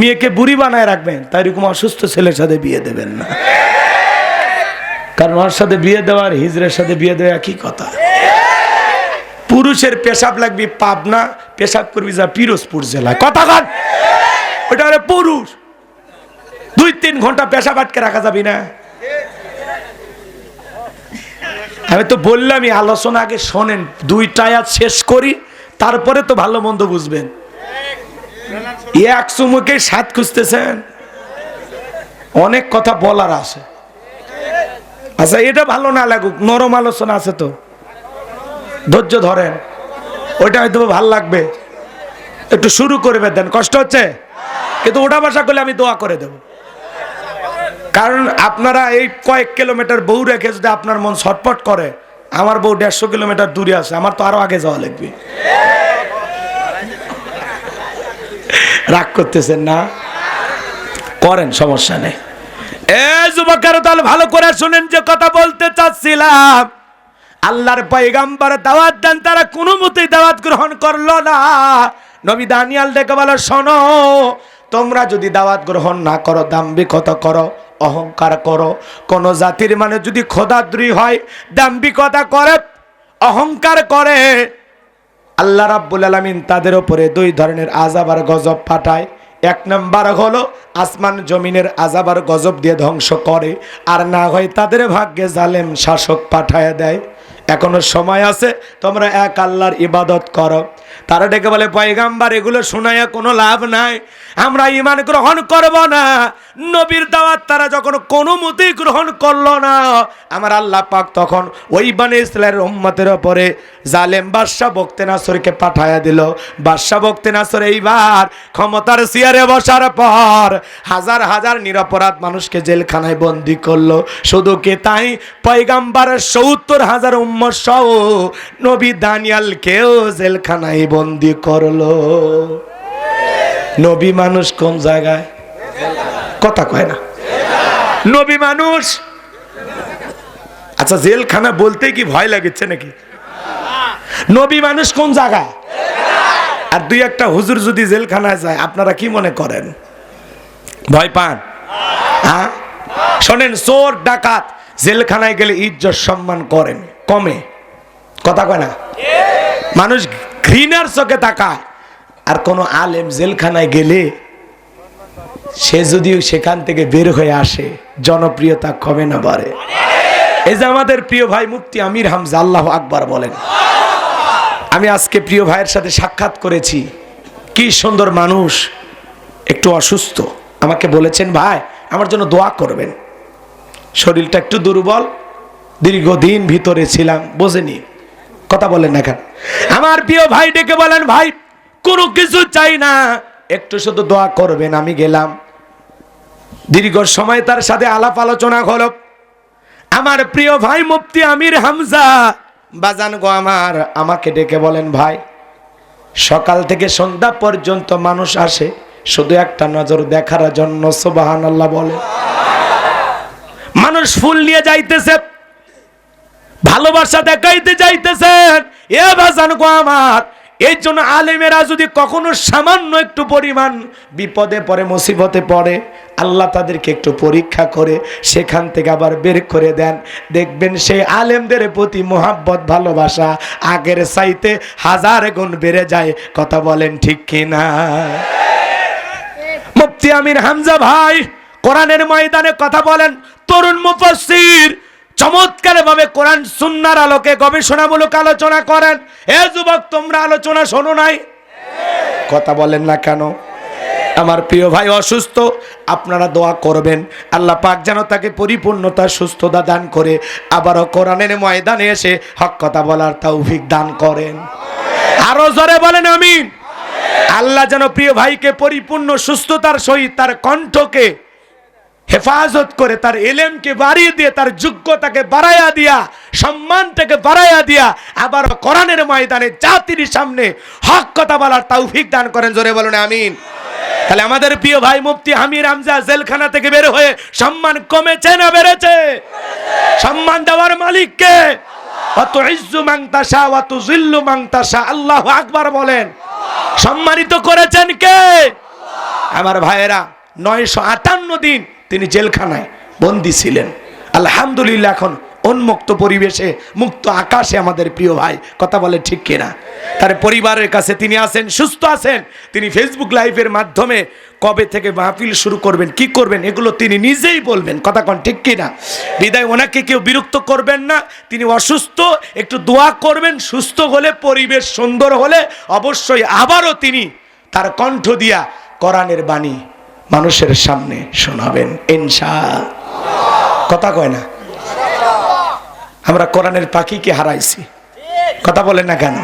মেয়েকে বুড়ি বানায় রাখবেন, তাই এরকম অসুস্থ ছেলের সাথে বিয়ে দেবেন না, কারণ ওর সাথে বিয়ে দেওয়ার হিজড়ের সাথে বিয়ে দেওয়া একই কথা। পুরুষের পেশাব লাগবে পাবনা, পেশাব করবি যা পিরোজপুর জেলায়, কথা কন। ওটা হলো পুরুষ, 2-3 ঘন্টা পেশাব আটকে রাখা যাবে না। আমি তো বললামই আলোচনা আগে শোনেন, 2টা আয়াত শেষ করি, তারপরে তো ভালো মন্দ বুঝবেন। এক চুমুকে স্বাদ খুঁজতেছেন, অনেক কথা বলার আছে। আচ্ছা, এটা ভালো না লাগুক, নরম আলোচনা আছে তো, ধৈর্য ধরেন, ওইটা হয়তো ভালো লাগবে। একটু শুরু করবে দেন, কষ্ট হচ্ছে কিন্তু ওটা ভাষা করলে আমি দোয়া করে দেব। কারণ আপনারা এই কয়েক কিলোমিটার বউ রেখে যদি আপনার মন ছটপট করে, আমার বউ 150 কিলোমিটার দূরে আছে, আমার তো আরো আগে যাওয়া লাগবে। রাগ করতেছেন না, করেন, সমস্যা নেই। যুবকেরা তাহলে ভালো করে শুনেন যে কথা বলতে চাচ্ছিলাম। আল্লাহর পয়গম্বর দাওয়াত দেন, তারা কোনো মতেই দাওয়াত গ্রহণ করলো না। নবী দানিয়াল ডেকে বলে, শোনো, তোমরা যদি দাওয়াত গ্রহণ না করো, দাম্ভিকতা করো, অহংকার করো, কোন জাতির মানে যদি খোদাদ্রোহী হয়, দাম্ভিকতা করে, অহংকার করে, আল্লাহ রাব্বুল আলামিন তাদের উপরে 2 ধরনের আযাব আর গজব পাঠায়। 1 নাম্বার হলো আসমান জমিনের আযাব আর গজব দিয়ে ধ্বংস করে, আর না হয় তাদের ভাগ্যে জালেম শাসক পাঠায় দেয়। এখনো সময় আছে, তোমরা এক আল্লাহর ইবাদত করো। তারা ডেকে বলে, পয়গাম্বার এগুলো শোনায়া কোনো লাভ নাই, আমরা ঈমান গ্রহণ করব না। নবীর দাওয়াত তারা যখন কোনো মতেই গ্রহণ করলো না, আমার আল্লাহ পাক তখন ওই বনি ইসরাইলের উম্মতের উপরে জালেম বাদশা বখতে নাসরকে পাঠায়া দিল। বাদশা বখতে নাসর এইবার ক্ষমতার চেয়ারে বসার পর হাজার হাজার নিরপরাধ মানুষকে জেলখানায় বন্দি করলো। শুধু কি তাই, পয়গাম্বরের 70,000 উম্মত সহ নবী দানিয়ালকেও জেলখানায় বন্দি করলো। নবী মানুষ কোন জায়গায়, কথা কয় না, নবী মানুষ। আচ্ছা, জেলখানা বলতে কি ভয় লাগছে নাকি? নবী মানুষ কোন জায়গায়? আর 2-1টা হুজুর যদি জেলখানায় যায়, আপনারা কি মনে করেন? ভয় পান? হ্যাঁ, শোনেন, চোর ডাকাত জেলখানায় গেলে ইজ্জত সম্মান করেন, কমে, কথা কয় না, মানুষ ঘৃণার চোখে তাকায়। আর কোন আলেম জেলখানায় গেলে সে যদিও সেখান থেকে বের হয়ে আসে, জনপ্রিয়তা কমে না বাড়ে। এই যে আমাদের প্রিয় ভাই মুফতি আমির হামজা, আল্লাহু আকবার বলেন। আমি আজকে প্রিয় ভাইয়ের সাথে সাক্ষাৎ করেছি, কি সুন্দর মানুষ, একটু অসুস্থ। আমাকে বলেছেন, ভাই আমার জন্য দোয়া করবেন, শরীরটা একটু দুর্বল, দীর্ঘদিন ভিতরে ছিলাম, বোঝেনি, কথা বলেন না কেন? আমার প্রিয় ভাই ডেকে বলেন, ভাই কোনো কিছু চাই না, একটু শুধু দোয়া করবেন। আমি গেলাম, দীর্ঘ সময় তার সাথে আলাপ আলোচনা হলো। আমার প্রিয় ভাই মুফতি আমির হামজা বাজান গো আমার, আমাকে ডেকে বলেন, ভাই সকাল থেকে সন্ধ্যা পর্যন্ত মানুষ আসে শুধু একটা নজর দেখার জন্য, সুবহানাল্লাহ বলে। মানুষ ফুল নিয়ে যাইতেছে, ভালোবাসা দেখাইতে যাইতেছেন, এ বাজান গো আমার। এই জন্য আলেমেরা যদি কখনো সামান্য একটু পরিমাণ বিপদে পড়ে, মুসিবতে পড়ে, আল্লাহ তাদেরকে একটু পরীক্ষা করে সেখান থেকে আবার বের করে দেন। দেখবেন সেই আলেমদের প্রতি মোহাব্বত, ভালোবাসা আগের চাইতে 1000 গুণ বেড়ে যায়, কথা বলেন ঠিক কিনা? মুফতি আমির হামজা ভাই কোরআনের ময়দানে কথা বলেন, তরুণ মুফাসসির চমৎকার ভাবে কোরআন সুন্নাহর আলোকে গবেষণামূলক আলোচনা করেন। হে যুবক, তোমরা আলোচনা শোনো নাই? কথা বলেন না কেন? আমার প্রিয় ভাই অসুস্থ, আপনারা দোয়া করবেন, আল্লাহ পাক যেন তাকে পরিপূর্ণতা, সুস্থতা দান করে আবারও কোরআনের ময়দানে এসে হক কথা বলার তৌফিক দান করেন। আরো জোরে বলেন আমিন। আল্লাহ যেন প্রিয় ভাইকে পরিপূর্ণ সুস্থতার সহিত তার কণ্ঠকে হেফাজত করে, তার ইলমকে বাড়িয়ে দিয়ে, তার যোগ্যতাকে বাড়াইয়া দিয়া, সম্মানটাকে বাড়াইয়া দিয়া আবার কোরআনের ময়দানে জাতির সামনে হক কথা বলার তৌফিক দান করেন। জোরে বলুন আমিন। তাহলে আমাদের প্রিয় ভাই মুফতি আমির হামজা জেলখানা থেকে বের হয়ে সম্মান কমেছে না বেড়েছে? সম্মান দেওয়ার মালিক কে? আতুইজ্জু মান তাশা ওয়া তুযিল্লু মান তাশা, আল্লাহু আকবার বলেন। সম্মানিত করেছেন কে? আমার ভাইয়েরা 958 দিন তিনি জেলখানায় বন্দী ছিলেন। আলহামদুলিল্লাহ এখন উন্মুক্ত পরিবেশে, মুক্ত আকাশে আমাদের প্রিয় ভাই, কথা বলে ঠিক কিনা? তার পরিবারের কাছে তিনি আছেন, সুস্থ আছেন। তিনি ফেসবুক লাইভের মাধ্যমে কবে থেকে মাহফিল শুরু করবেন, কি করবেন, এগুলো তিনি নিজেই বলবেন, কথা কোন ঠিক কিনা? বিদায় ওনাকে কেউ বিরক্ত করবেন না। তিনি অসুস্থ, একটু দোয়া করবেন, সুস্থ হলে, পরিবেশ সুন্দর হলে অবশ্যই আবারও তিনি তার কণ্ঠ দিয়া কোরআনের বাণী মানুষের সামনে শোনাবেন ইনশাআল্লাহ। কথা কয় না? আমরা কোরআনের পাখিকে হারাইছি, কথা বলেন না কেন?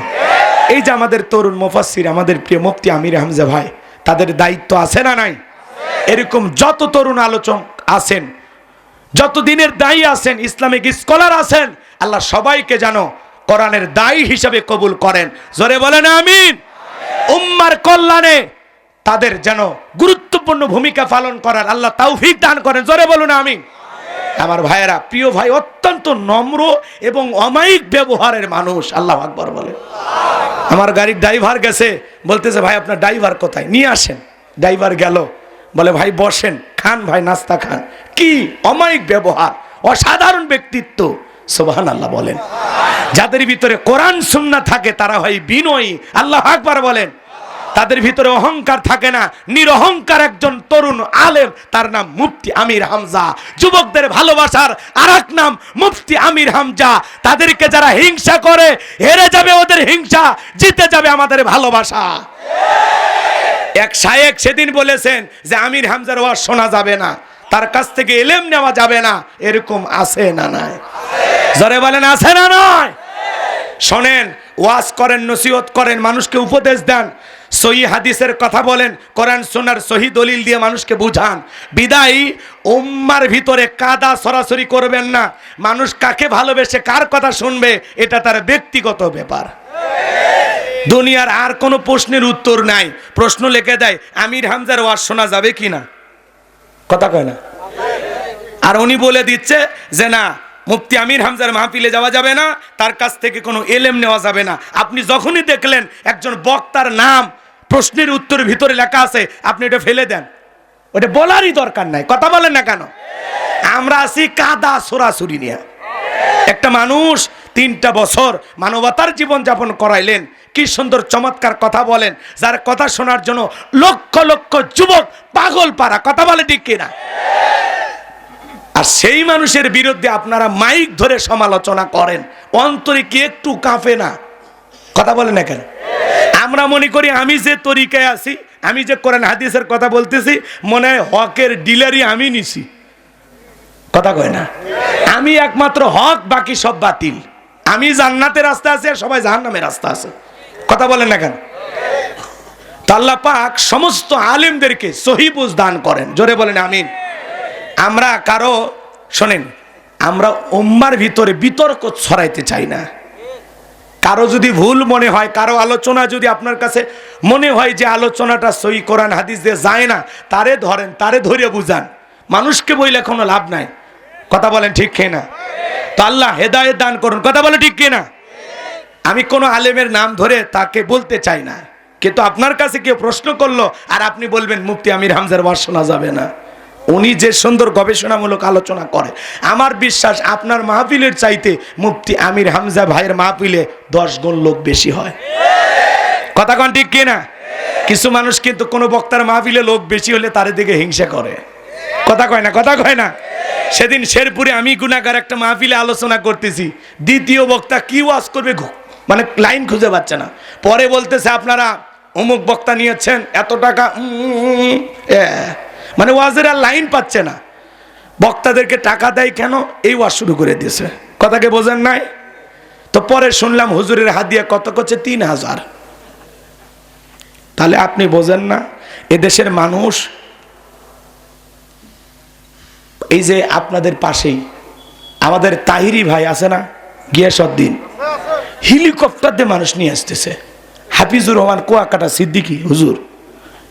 এই যে আমাদের তরুণ মুফাসসির, আমাদের প্রিয় মুফতি আমির হামজা ভাই, তাদের দায়িত্ব আছে না নাই? এরকম যত তরুণ আলোচক আছেন, যত দিনের দায়ী আছেন, ইসলামিক স্কলার আছেন, আল্লাহ সবাইকে যেন কোরআনের দায়ী হিসাবে কবুল করেন। জোরে বলেন আমিন। উম্মার কল্যাণে তাদের যেন গুরুত্বপূর্ণ ভূমিকা পালন করার আল্লাহ তৌফিক দান করেন। জোরে বলুন আমিন। আমার ভাইয়েরা, প্রিয় ভাই অত্যন্ত নম্র এবং অমায়িক ব্যবহারের মানুষ। আল্লাহু আকবার বলে। আমার গাড়ির ড্রাইভার গেছে, বলতেছে ভাই আপনার ড্রাইভার কোথায়, নিয়ে আসেন। ড্রাইভার গেল, বলে ভাই বসেন, খান ভাই, নাস্তা খান। কি অমায়িক ব্যবহার, অসাধারণ ব্যক্তিত্ব। সুবহানাল্লাহ বলেন। যাদের ভিতরে কোরআন সুন্নাহ থাকে তারা হয় বিনয়ী। আল্লাহু আকবার বলেন। তাদের ভিতরে অহংকার থাকে না, নিরহংকার একজন তরুণ আলেম, তার নাম মুফতি আমির হামজা। যুবকদের ভালোবাসার আরেক নাম মুফতি আমির হামজা। তাদেরকে যারা হিংসা করে, হেরে যাবে ওদের হিংসা, জিতে যাবে আমাদের ভালোবাসা। এক শায়েখ সেদিন বলেছেন যে আমির হামজার ওয়াজ শোনা যাবে না, তার কাছ থেকে ইলম নেওয়া যাবে না। এরকম আছে না নাই? জোরে বলেন আছে না নয়? শোনেন, ওয়াজ করেন, নসিহত করেন, মানুষকে উপদেশ দেন, সহি হাদিসের কথা বলেন, কোরআন সুন্নাহর সহি দলিল দিয়ে মানুষকে বুঝান। বিদায়ী উম্মার ভিতরে কাদা সরাসরি করবেন না। মানুষ কাকে ভালোবেসে, কার কথা শুনবে, এটা তার ব্যক্তিগত ব্যাপার। দুনিয়ার আর কোনো প্রশ্নের উত্তর নাই। প্রশ্ন লিখে দেয় আমির হামজার ওয়াজ শোনা যাবে কিনা, কথা কয় না? আর উনি বলে দিচ্ছে যে না, মুফতি আমির হামজার মাহফিলে যাওয়া যাবে না, তার কাছ থেকে কোনো ইলম নেওয়া যাবে না। আপনি যখনই দেখলেন একজন বক্তার নাম প্রশ্নের উত্তরের ভিতরে লেখা আছে, আপনি এটা ফেলে দেন, ওটা বলারই দরকার নাই। কথা বলেন না কেন? আমরা আছি কাদা সরাসরি নিয়ে। একটা মানুষ 3টা বছর মানবতার জীবন যাপন করাইলেন, কি সুন্দর চমৎকার কথা বলেন, যার কথা শোনার জন্য লক্ষ লক্ষ যুবক পাগল পারা। কথা বলে ঠিক কিনা? আর সেই মানুষের বিরুদ্ধে আপনারা মাইক ধরে সমালোচনা করেন, অন্তরে কি একটু কাঁপে না? কথা বলেন না কেন? আমরা মনে করি আমি যে তরিকায় আছি, আমি যে কোরআন হাদিসের কথা বলতেছি, মনে হয় হকের ডিলারি আমি নিছি। কথা কয় না? আমি একমাত্র হক, বাকি সব বাতিল। আমি জান্নাতের রাস্তা আছে, আর সবাই জাহান্নামের রাস্তা আছে। কথা বলেন না কেন? আল্লাহ পাক সমস্ত আলেমদেরকে সহি বুঝ দান করেন। জোরে বলেন আমিন। আমরা কারো, শোনেন, আমরা উম্মার ভিতরে বিতর্ক ছড়াইতে চাই না। কারো যদি ভুল মনে হয়, কারো আলোচনা যদি আপনার কাছে মনে হয় যে আলোচনাটা সহি কোরআন হাদিস দিয়ে যায় না, তারে ধরেন, তারে ধরে বুঝান। মানুষকে বইলে কোনো লাভ নাই। কথা বলেন ঠিক কিনা? তো আল্লাহ হেদায়েত দান করুন। কথা বলে ঠিক কিনা? আমি কোনো আলেমের নাম ধরে তাকে বলতে চাই না, কিন্তু আপনার কাছে কেউ প্রশ্ন করলো আর আপনি বলবেন মুফতি আমির হামজার ওয়াজ শোনা যাবে না, উনি যে সুন্দর গবেষণামূলক আলোচনা করে, আমার বিশ্বাস আপনার মাহফিলের চাইতে মুফতি আমির হামজা ভাইয়ের মাহফিলে 10 গুণ লোক বেশি হয়। কথা কোন ঠিক কিনা? কিছু মানুষ কিন্তু কোনো বক্তার মাহফিলে লোক বেশি হলে তার দিকে হিংসা করে। কথা কয় না? কথা কয় না? সেদিন শেরপুরে আমি গুনাহগার একটা মাহফিলে আলোচনা করতেছি, দ্বিতীয় বক্তা কি ওয়াজ করবে মানে লাইন খুঁজে পাচ্ছে না। পরে বলতেছে আপনারা অমুক বক্তা নিয়েছেন এত টাকা, মানে ওয়াজের আর লাইন পাচ্ছে না। বক্তাদেরকে টাকা দেয় কেন, এই ওয়াজ শুরু করে দিয়েছে। কথাকে বোঝেন নাই? তো পরে শুনলাম হুজুরের হাদিয়া কত করছে, 3000। তাহলে আপনি বোঝেন না এদেশের মানুষ, এই যে আপনাদের পাশেই আমাদের তাহিরি ভাই আছে না, গিয়াসউদ্দিন, হেলিকপ্টার দিয়ে মানুষ নিয়ে আসতেছে। হাফিজুর রহমান কুয়াকাটা সিদ্দিকী হুজুর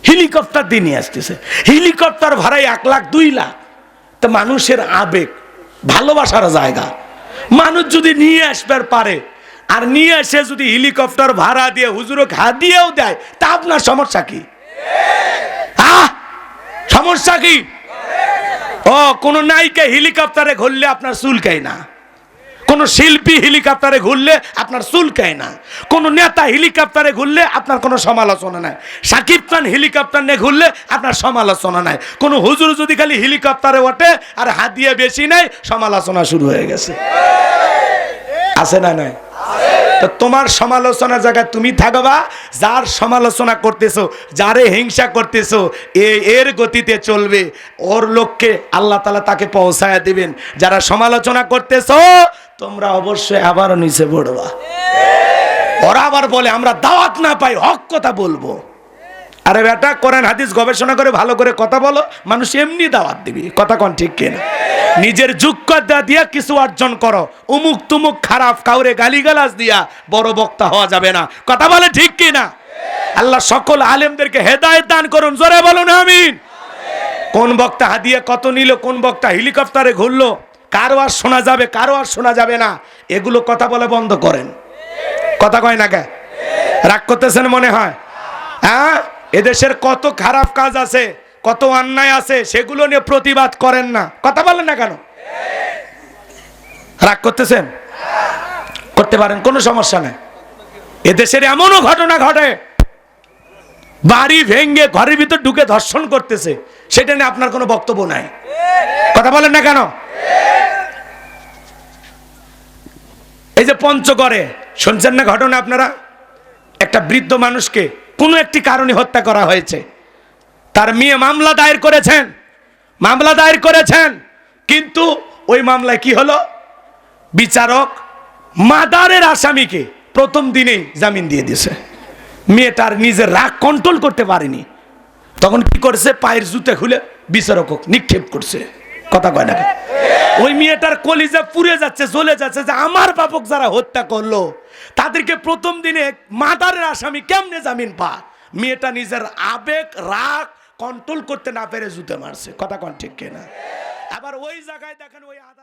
হেলিকপ্টার দিয়ে নিয়ে আসতেছে। হেলিকপ্টার ভাড়ায় 1 লাখ 2 লাখ। তো মানুষের আবেগ, ভালোবাসার জায়গা। মানুষ যদি নিয়ে আসবার পারে, আর নিয়ে এসে যদি হেলিকপ্টার ভাড়া দিয়ে হুজুরকে হাদিয়াও দেয়, তা আপনার সমস্যা কি? সমস্যা কি? ও কোন নায়িকা হেলিকপ্টারে ঘুরলে আপনার চুলকায় না, কোন শিল্পী হেলিকপ্টারে ঘুরলে আপনার চুলকায় না, কোন নেতা হেলিকপ্টারে ঘুরলে আপনার কোনো সমালোচনা নাই, শাকিব খান হেলিকপ্টার নিয়ে ঘুরলে আপনার সমালোচনা নাই, কোন হুজুর যদি খালি হেলিকপ্টারে ওঠে আর হাদিয়া বেশি নাই, সমালোচনা শুরু হয়ে গেছে। আছে না নাই? তো তোমার সমালোচনার জায়গায় তুমি থাকবা, যার সমালোচনা করতেছো, যারে হিংসা করতেছো, এর গতিতে চলবে, ওর লক্ষ্যে আল্লাহ তাআলা তাকে পৌঁছায়া দিবেন। যারা সমালোচনা করতেছো তোমরা অবশ্যই আবারও নিচে পড়বা। ওরা আবার বলে আমরা দাওয়াত না পাই, হক কথা বলবো। আরে বেটা, কোরআন হাদিস গবেষণা করে ভালো করে কথা বলো, মানুষ এমনি দাওয়াত দিবি। কথা কোন ঠিক কিনা? নিজের যোগ্যতা দিয়া কিছু অর্জন করো, উমুক তুমুক খারাপ কাউরে গালিগালাজ দিয়া বড় বক্তা হওয়া যাবে না। কথা বলে ঠিক কিনা? আল্লাহ সকল আলেমদেরকে হেদায়েত দান করুন, জোরে বলুন আমিন। কোন বক্তা হাদিয়া কত নিল, কোন বক্তা হেলিকপ্টারে ঘুরলো, কারো আর শোনা যাবে, কারো আর শোনা যাবে না, এগুলো কথা বলে বন্ধ করেন। কথা কয় না কে? রাগ করতেছেন মনে হয়? হ্যাঁ, এদেশের কত খারাপ কাজ আছে, কত অন্যায় আছে, সেগুলো নিয়ে প্রতিবাদ করেন না। কথা বলেন না কেন? রাগ করতেছেন? করতে পারেন, কোনো সমস্যা নেই। এদেশের এমনও ঘটনা ঘটে, বাড়ি ভেঙ্গে ঘরের ভিতর ঢুকে ধর্ষণ করতেছে, সেটা নিয়ে আপনার কোনো বক্তব্য নাই। কথা বলেন না কেন? এই যে পঞ্চগড়ে শুনছেন না ঘটনা আপনারা? একটা বৃদ্ধ মানুষকে কোনো একটি কারণে হত্যা করা হয়েছে। তার মেয়ে মামলা দায়ের করেছেন, কিন্তু ওই মামলায় কি হলো, বিচারক মার্ডারের আসামিকে প্রথম দিনেই জামিন দিয়ে দিয়েছে। মেয়েটার নিজের রাগ কন্ট্রোল করতে পারেনি, তখন কি করছে, পায়ের জুতা খুলে বিচারক নিক্ষেপ করছে। কথা কয় না? ওই মেয়েটার কলিজা পুড়ে যাচ্ছে, জ্বলে যাচ্ছে, যে আমার বাপক যারা হত্যা করলো তাদেরকে প্রথম দিনে মার্ডারের আসামি কেমনে জামিন পা? মেয়েটা নিজের আবেগ রাগ কন্ট্রোল করতে না পেরে জুতে মারছে। কথা কোন ঠিক কিনা? আবার ওই জায়গায় দেখেন ওই আদালত